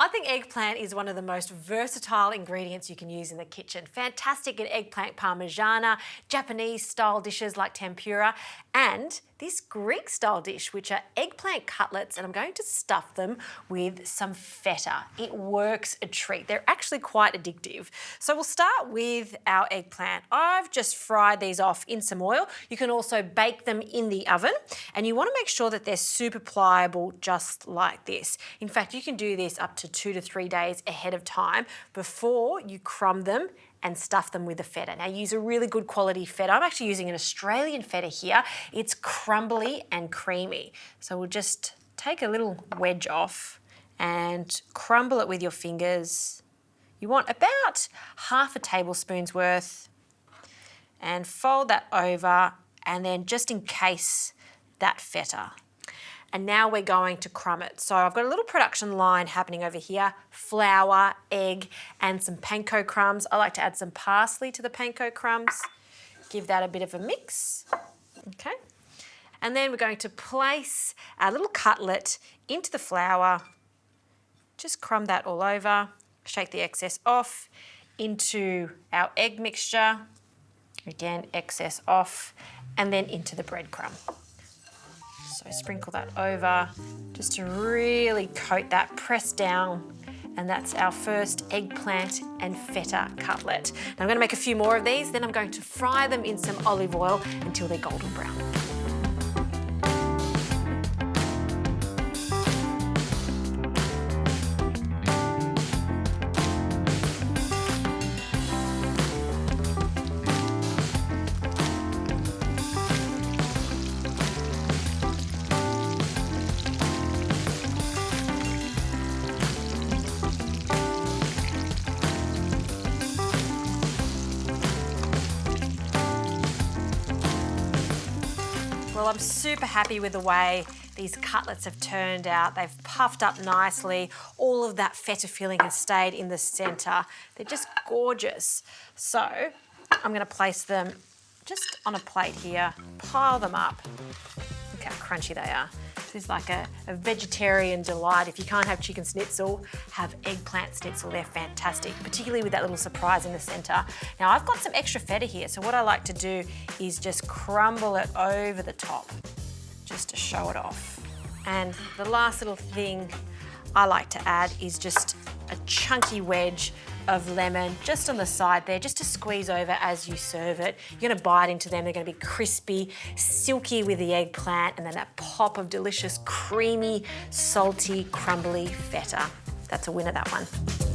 I think eggplant is one of the most versatile ingredients you can use in the kitchen. Fantastic in eggplant parmigiana, Japanese-style dishes like tempura, and this Greek-style dish, which are eggplant cutlets, and I'm going to stuff them with some feta. It works a treat. They're actually quite addictive. So we'll start with our eggplant. I've just fried these off in some oil. You can also bake them in the oven, and you want to make sure that they're super pliable, just like this. In fact, you can do this up to 2 to 3 days ahead of time before you crumb them and stuff them with the feta. Now use a really good quality feta. I'm actually using an Australian feta here. It's crumbly and creamy. So we'll just take a little wedge off and crumble it with your fingers. You want about half a tablespoon's worth, and fold that over and then just encase that feta. And now we're going to crumb it. So I've got a little production line happening over here, flour, egg, and some panko crumbs. I like to add some parsley to the panko crumbs. Give that a bit of a mix, okay? And then we're going to place our little cutlet into the flour. Just crumb that all over, shake the excess off, into our egg mixture. Again, excess off, and then into the breadcrumb. So sprinkle that over just to really coat that, press down, and that's our first eggplant and feta cutlet. Now I'm going to make a few more of these, then I'm going to fry them in some olive oil until they're golden brown. Well, I'm super happy with the way these cutlets have turned out. They've puffed up nicely. All of that feta filling has stayed in the centre. They're just gorgeous. So I'm going to place them just on a plate here, pile them up. Look how crunchy they are. This is like a vegetarian delight. If you can't have chicken schnitzel, have eggplant schnitzel. They're fantastic, particularly with that little surprise in the centre. Now I've got some extra feta here, so what I like to do is just crumble it over the top, just to show it off. And the last little thing I like to add is just a chunky wedge of lemon just on the side there, just to squeeze over as you serve it. You're going to bite into them. They're going to be crispy, silky with the eggplant, and then that pop of delicious, creamy, salty, crumbly feta. That's a winner, that one.